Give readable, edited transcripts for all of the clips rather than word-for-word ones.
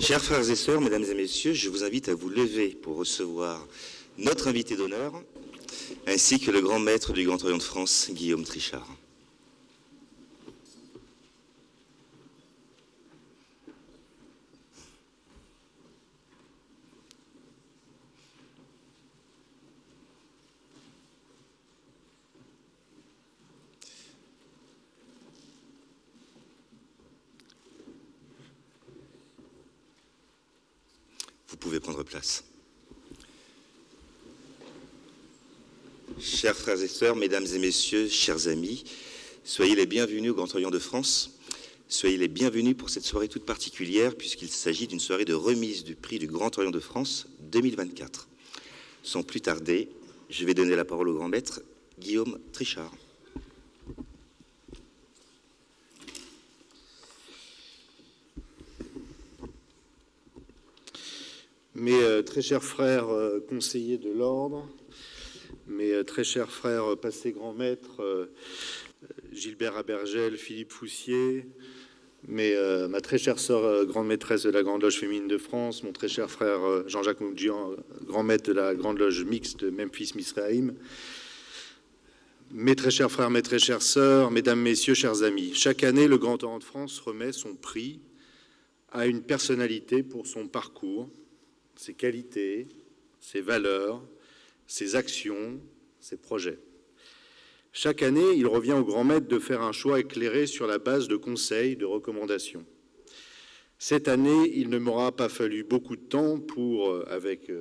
Chers frères et sœurs, mesdames et messieurs, je vous invite à vous lever pour recevoir notre invité d'honneur, ainsi que le grand maître du Grand Orient de France, Guillaume Trichard. Vous pouvez prendre place. Chers frères et sœurs, mesdames et messieurs, chers amis, soyez les bienvenus au Grand Orient de France. Soyez les bienvenus pour cette soirée toute particulière, puisqu'il s'agit d'une soirée de remise du prix du Grand Orient de France 2024. Sans plus tarder, je vais donner la parole au grand maître, Guillaume Trichard. Mes très chers frères conseillers de l'ordre, mes très chers frères passés grands maîtres, Gilbert Abergel, Philippe Foussier, ma très chère sœur grande maîtresse de la Grande Loge féminine de France, mon très cher frère Jean-Jacques Moukdjian, grand maître de la Grande Loge mixte de Memphis-Misraïm, mes très chers frères, mes très chères sœurs, mesdames, messieurs, chers amis. Chaque année, le Grand Orient de France remet son prix à une personnalité pour son parcours, ses qualités, ses valeurs, ses actions, ses projets. Chaque année, il revient au grand maître de faire un choix éclairé sur la base de conseils, de recommandations. Cette année, il ne m'aura pas fallu beaucoup de temps pour, avec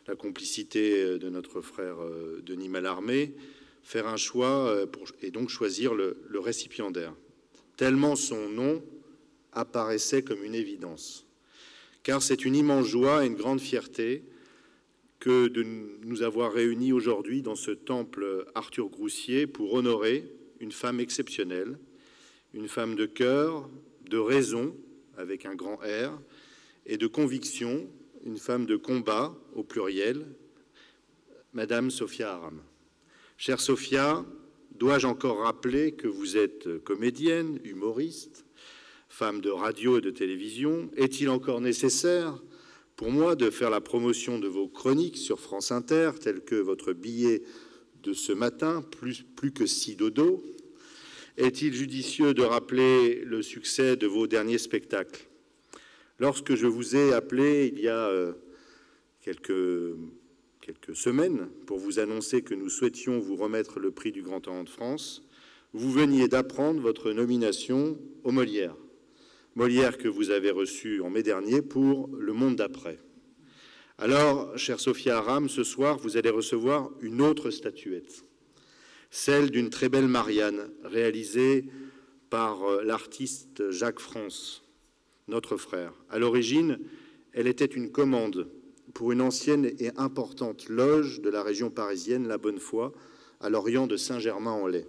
la complicité de notre frère Denis Mallarmé, faire un choix et donc choisir le récipiendaire. Tellement son nom apparaissait comme une évidence. Car c'est une immense joie et une grande fierté que de nous avoir réunis aujourd'hui dans ce temple Arthur Groussier pour honorer une femme exceptionnelle, une femme de cœur, de raison, avec un grand R, et de conviction, une femme de combat, au pluriel, Madame Sophia Aram. Chère Sophia, dois-je encore rappeler que vous êtes comédienne, humoriste, femme de radio et de télévision? Est-il encore nécessaire pour moi de faire la promotion de vos chroniques sur France Inter, telles que votre billet de ce matin, plus que si dodo? Est-il judicieux de rappeler le succès de vos derniers spectacles? Lorsque je vous ai appelé il y a quelques semaines pour vous annoncer que nous souhaitions vous remettre le prix du Grand Orient de France, vous veniez d'apprendre votre nomination aux Molières. Molière que vous avez reçu en mai dernier pour Le Monde d'après. Alors, chère Sophia Aram, ce soir, vous allez recevoir une autre statuette, celle d'une très belle Marianne, réalisée par l'artiste Jacques France, notre frère. À l'origine, elle était une commande pour une ancienne et importante loge de la région parisienne, La Bonne-Foi, à l'orient de Saint-Germain-en-Laye.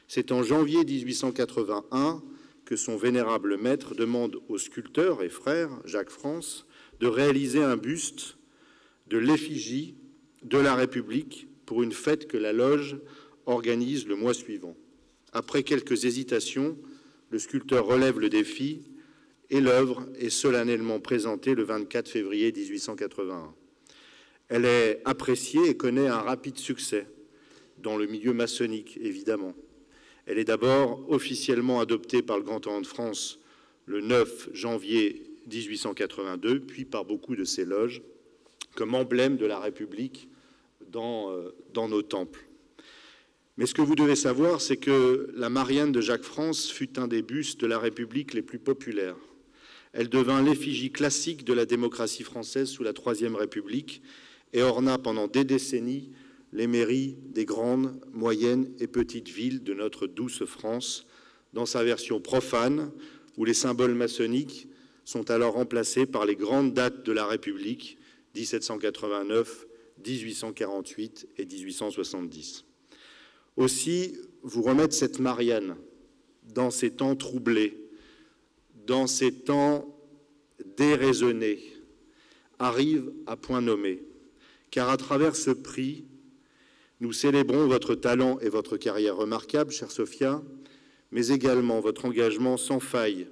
C'est en janvier 1881 que son vénérable maître demande au sculpteur et frère Jacques France de réaliser un buste de l'effigie de la République pour une fête que la loge organise le mois suivant. Après quelques hésitations, le sculpteur relève le défi et l'œuvre est solennellement présentée le 24 février 1881. Elle est appréciée et connaît un rapide succès dans le milieu maçonnique, évidemment. Elle est d'abord officiellement adoptée par le Grand Orient de France le 9 janvier 1882, puis par beaucoup de ses loges, comme emblème de la République dans nos temples. Mais ce que vous devez savoir, c'est que la Marianne de Jacques France fut un des bustes de la République les plus populaires. Elle devint l'effigie classique de la démocratie française sous la Troisième République et orna pendant des décennies les mairies des grandes, moyennes et petites villes de notre douce France, dans sa version profane, où les symboles maçonniques sont alors remplacés par les grandes dates de la République, 1789, 1848 et 1870. Aussi, vous remettre cette Marianne, dans ces temps troublés, dans ces temps déraisonnés, arrive à point nommé, car à travers ce prix, nous célébrons votre talent et votre carrière remarquable, chère Sophia, mais également votre engagement sans faille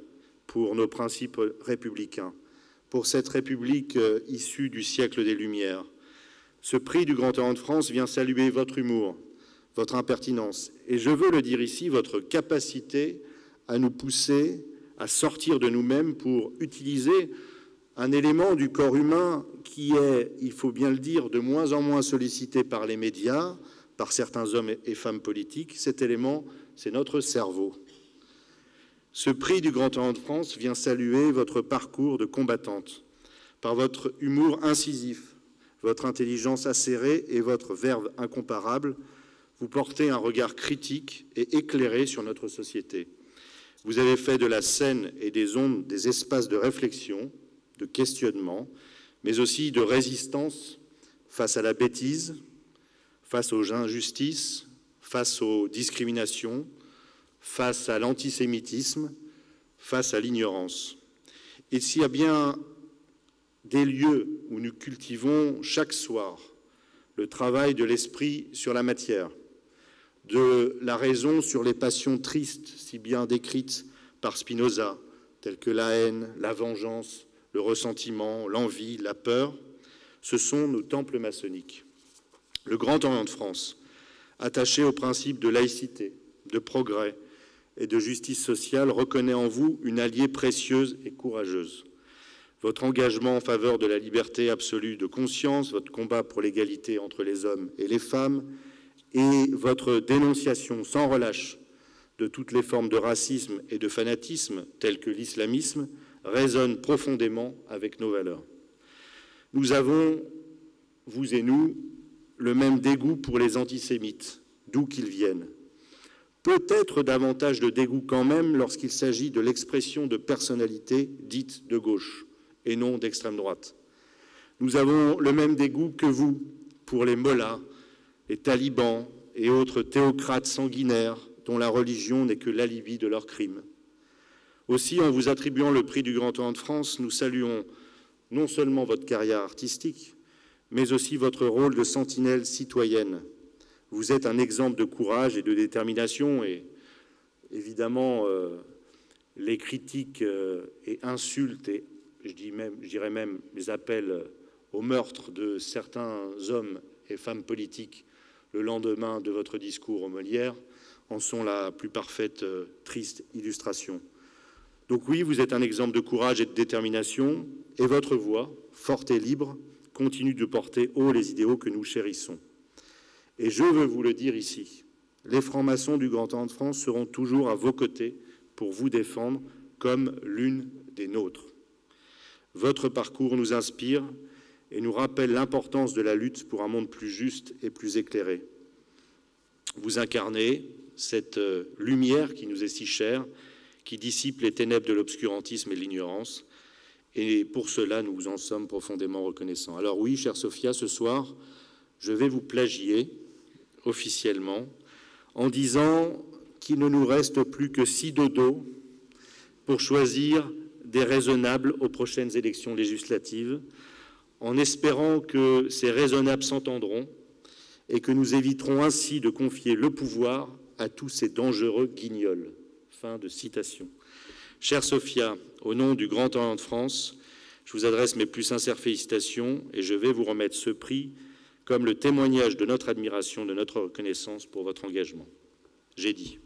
pour nos principes républicains, pour cette République issue du siècle des Lumières. Ce prix du Grand Orient de France vient saluer votre humour, votre impertinence, et je veux le dire ici, votre capacité à nous pousser à sortir de nous-mêmes pour utiliser un élément du corps humain qui est, il faut bien le dire, de moins en moins sollicité par les médias, par certains hommes et femmes politiques. Cet élément, c'est notre cerveau. Ce prix du Grand Orient de France vient saluer votre parcours de combattante, par votre humour incisif, votre intelligence acérée et votre verve incomparable. Vous portez un regard critique et éclairé sur notre société. Vous avez fait de la scène et des ondes des espaces de réflexion, de questionnement, mais aussi de résistance face à la bêtise, face aux injustices, face aux discriminations, face à l'antisémitisme, face à l'ignorance. Et s'il y a bien des lieux où nous cultivons chaque soir le travail de l'esprit sur la matière, de la raison sur les passions tristes, si bien décrites par Spinoza, telles que la haine, la vengeance, le ressentiment, l'envie, la peur, ce sont nos temples maçonniques. Le Grand Orient de France, attaché au principe de laïcité, de progrès et de justice sociale, reconnaît en vous une alliée précieuse et courageuse. Votre engagement en faveur de la liberté absolue de conscience, votre combat pour l'égalité entre les hommes et les femmes, et votre dénonciation sans relâche de toutes les formes de racisme et de fanatisme, telles que l'islamisme, résonnent profondément avec nos valeurs. Nous avons, vous et nous, le même dégoût pour les antisémites, d'où qu'ils viennent. Peut-être davantage de dégoût quand même lorsqu'il s'agit de l'expression de personnalités dites de gauche et non d'extrême droite. Nous avons le même dégoût que vous pour les mollahs, les talibans et autres théocrates sanguinaires dont la religion n'est que l'alibi de leurs crimes. Aussi, en vous attribuant le prix du Grand Orient de France, nous saluons non seulement votre carrière artistique, mais aussi votre rôle de sentinelle citoyenne. Vous êtes un exemple de courage et de détermination, et évidemment, les critiques et insultes, et je dirais même les appels au meurtre de certains hommes et femmes politiques le lendemain de votre discours aux Molières en sont la plus parfaite triste illustration. Donc oui, vous êtes un exemple de courage et de détermination, et votre voix, forte et libre, continue de porter haut les idéaux que nous chérissons. Et je veux vous le dire ici, les francs-maçons du Grand Orient de France seront toujours à vos côtés pour vous défendre comme l'une des nôtres. Votre parcours nous inspire et nous rappelle l'importance de la lutte pour un monde plus juste et plus éclairé. Vous incarnez cette lumière qui nous est si chère, qui dissipe les ténèbres de l'obscurantisme et de l'ignorance, et pour cela, nous vous en sommes profondément reconnaissants. Alors oui, chère Sophia, ce soir, je vais vous plagier officiellement en disant qu'il ne nous reste plus que 6 dodos pour choisir des raisonnables aux prochaines élections législatives, en espérant que ces raisonnables s'entendront et que nous éviterons ainsi de confier le pouvoir à tous ces dangereux guignols. » Fin de citation. Chère Sophia, au nom du Grand Orient de France, je vous adresse mes plus sincères félicitations et je vais vous remettre ce prix comme le témoignage de notre admiration, de notre reconnaissance pour votre engagement. J'ai dit.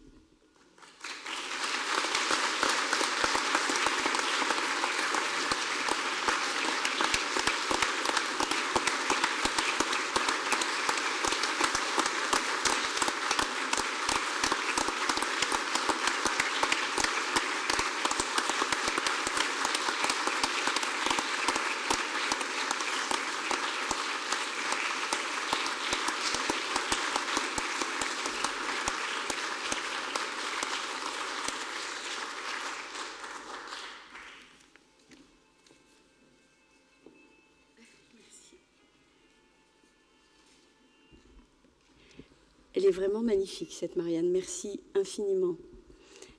Elle est vraiment magnifique, cette Marianne. Merci infiniment.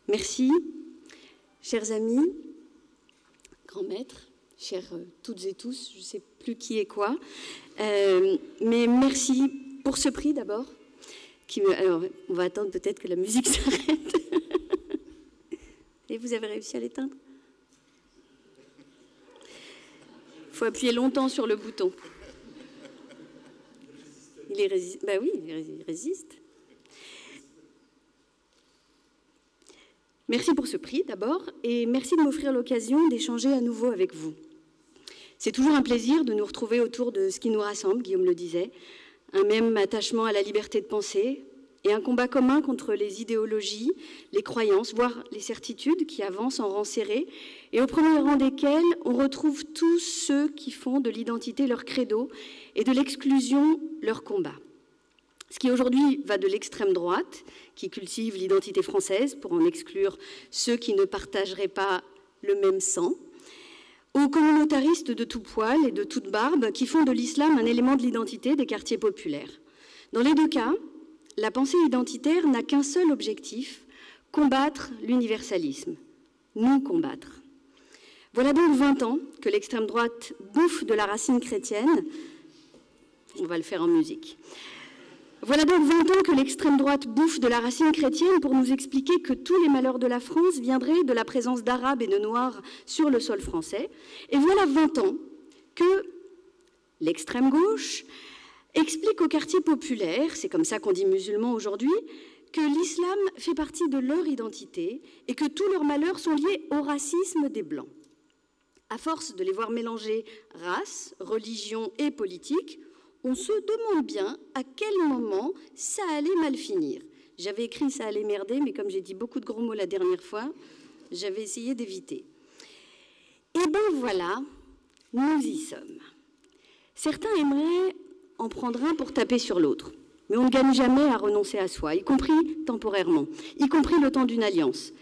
Merci, chers amis, grands maîtres, chers toutes et tous, je ne sais plus qui est quoi, mais merci pour ce prix d'abord. Alors, on va attendre peut-être que la musique s'arrête. Et vous avez réussi à l'éteindre ? Il faut appuyer longtemps sur le bouton. Il est résiste. Bah oui, il résiste. Merci pour ce prix d'abord et merci de m'offrir l'occasion d'échanger à nouveau avec vous. C'est toujours un plaisir de nous retrouver autour de ce qui nous rassemble, Guillaume le disait, un même attachement à la liberté de penser et un combat commun contre les idéologies, les croyances, voire les certitudes qui avancent en rang serré et au premier rang desquels on retrouve tous ceux qui font de l'identité leur credo et de l'exclusion leur combat. Ce qui aujourd'hui va de l'extrême droite, qui cultive l'identité française pour en exclure ceux qui ne partageraient pas le même sang, aux communautaristes de tout poil et de toute barbe qui font de l'islam un élément de l'identité des quartiers populaires. Dans les deux cas, la pensée identitaire n'a qu'un seul objectif, combattre l'universalisme, nous combattre. Voilà donc 20 ans que l'extrême droite bouffe de la racine chrétienne. On va le faire en musique. Voilà donc 20 ans que l'extrême droite bouffe de la racine chrétienne pour nous expliquer que tous les malheurs de la France viendraient de la présence d'Arabes et de Noirs sur le sol français. Et voilà 20 ans que l'extrême gauche explique aux quartiers populaires, c'est comme ça qu'on dit musulmans aujourd'hui, que l'islam fait partie de leur identité et que tous leurs malheurs sont liés au racisme des Blancs. À force de les voir mélanger race, religion et politique, on se demande bien à quel moment ça allait mal finir. J'avais écrit « ça allait merder », mais comme j'ai dit beaucoup de gros mots la dernière fois, j'avais essayé d'éviter. Et ben voilà, nous y sommes. Certains aimeraient en prendre un pour taper sur l'autre, mais on ne gagne jamais à renoncer à soi, y compris temporairement, y compris le temps d'une alliance.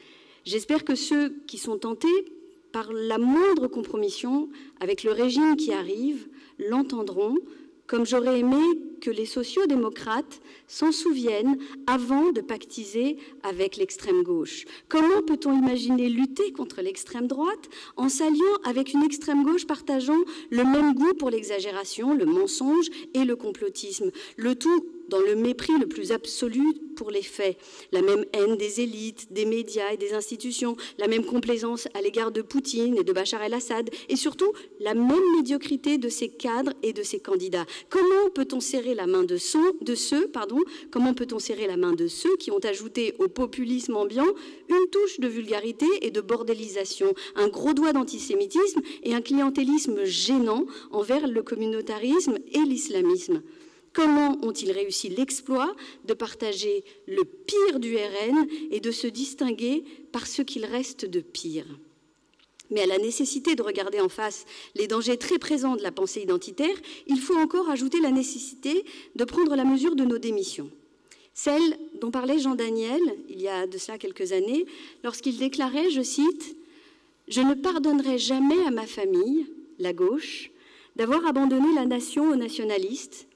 J'espère que ceux qui sont tentés par la moindre compromission avec le régime qui arrive l'entendront, comme j'aurais aimé que les sociodémocrates s'en souviennent avant de pactiser avec l'extrême gauche. Comment peut-on imaginer lutter contre l'extrême droite en s'alliant avec une extrême gauche partageant le même goût pour l'exagération, le mensonge et le complotisme, le tout dans le mépris le plus absolu pour les faits, la même haine des élites, des médias et des institutions, la même complaisance à l'égard de Poutine et de Bachar el-Assad, et surtout la même médiocrité de ses cadres et de ses candidats. Comment peut-on serrer la main de ceux qui ont ajouté au populisme ambiant une touche de vulgarité et de bordélisation, un gros doigt d'antisémitisme et un clientélisme gênant envers le communautarisme et l'islamisme? Comment ont-ils réussi l'exploit de partager le pire du RN et de se distinguer par ce qu'il reste de pire? Mais à la nécessité de regarder en face les dangers très présents de la pensée identitaire, il faut encore ajouter la nécessité de prendre la mesure de nos démissions. Celle dont parlait Jean Daniel, il y a de cela quelques années, lorsqu'il déclarait, je cite, « Je ne pardonnerai jamais à ma famille, la gauche, d'avoir abandonné la nation aux nationalistes,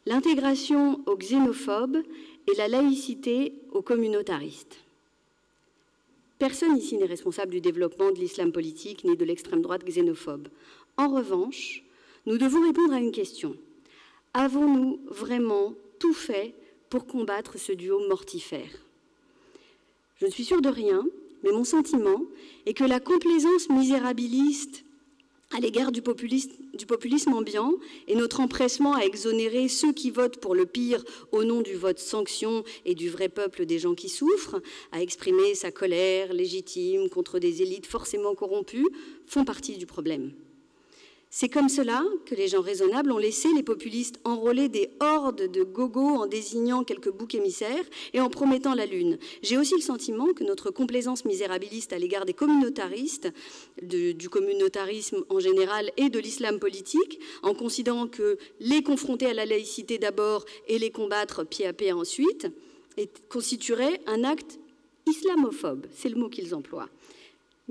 l'intégration aux xénophobes et la laïcité aux communautaristes. » Personne ici n'est responsable du développement de l'islam politique ni de l'extrême droite xénophobe. En revanche, nous devons répondre à une question. Avons-nous vraiment tout fait pour combattre ce duo mortifère? Je ne suis sûre de rien, mais mon sentiment est que la complaisance misérabiliste à l'égard du populisme ambiant et notre empressement à exonérer ceux qui votent pour le pire au nom du vote sanction et du vrai peuple des gens qui souffrent, à exprimer sa colère légitime contre des élites forcément corrompues, font partie du problème. C'est comme cela que les gens raisonnables ont laissé les populistes enrôler des hordes de gogos en désignant quelques boucs émissaires et en promettant la lune. J'ai aussi le sentiment que notre complaisance misérabiliste à l'égard des communautaristes, du communautarisme en général et de l'islam politique, en considérant que les confronter à la laïcité d'abord et les combattre pied à pied ensuite, constituerait un acte islamophobe, c'est le mot qu'ils emploient.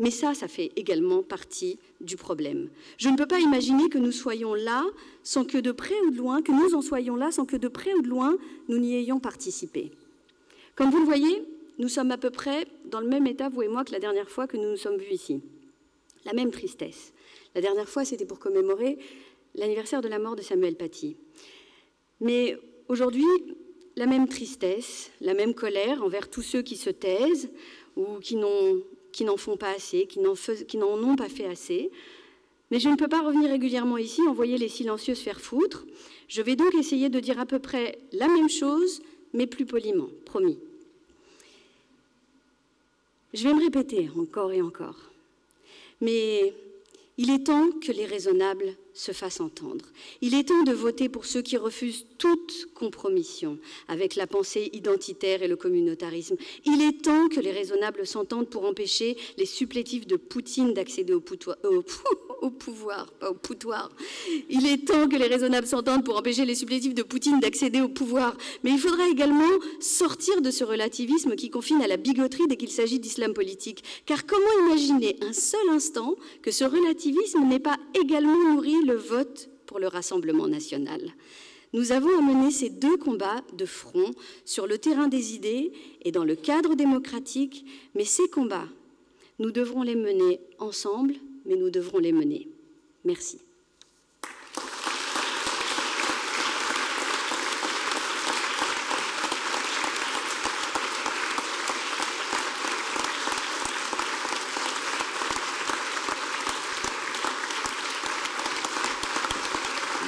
Mais ça fait également partie du problème. Je ne peux pas imaginer que nous soyons là sans que de près ou de loin, que nous en soyons là sans que de près ou de loin, nous n'y ayons participé. Comme vous le voyez, nous sommes à peu près dans le même état, vous et moi, que la dernière fois que nous nous sommes vus ici. La même tristesse. La dernière fois, c'était pour commémorer l'anniversaire de la mort de Samuel Paty. Mais aujourd'hui, la même tristesse, la même colère envers tous ceux qui se taisent ou qui n'en font pas assez, qui n'en ont pas fait assez, Mais je ne peux pas revenir régulièrement ici, envoyer les silencieux se faire foutre. Je vais donc essayer de dire à peu près la même chose, mais plus poliment, promis. Je vais me répéter encore et encore. Mais il est temps que les raisonnables se fassent entendre. Il est temps de voter pour ceux qui refusent toute compromission avec la pensée identitaire et le communautarisme. Il est temps que les raisonnables s'entendent pour empêcher les supplétifs de Poutine d'accéder au pouvoir, pas au pouvoir. Il est temps que les raisonnables s'entendent pour empêcher les supplétifs de Poutine d'accéder au pouvoir. Mais il faudra également sortir de ce relativisme qui confine à la bigoterie dès qu'il s'agit d'islam politique. Car comment imaginer un seul instant que ce relativisme n'ait pas également nourri le vote pour le Rassemblement national? Nous avons à mener ces deux combats de front sur le terrain des idées et dans le cadre démocratique, mais ces combats, nous devrons les mener ensemble, mais nous devrons les mener. Merci.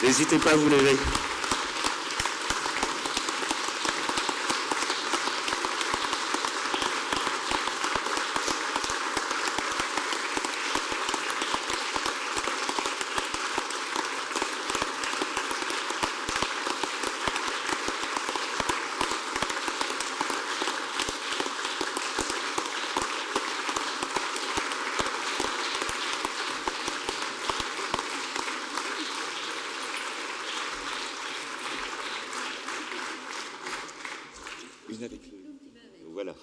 N'hésitez pas à vous lever. Une avec le... Voilà.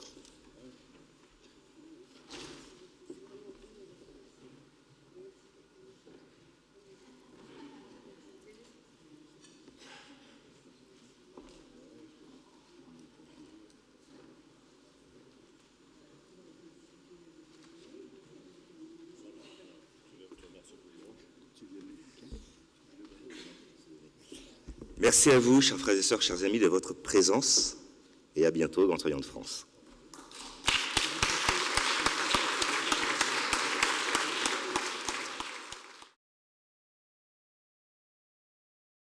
Merci à vous, chers frères et sœurs, chers amis, de votre présence. Et à bientôt, Grand Orient de France.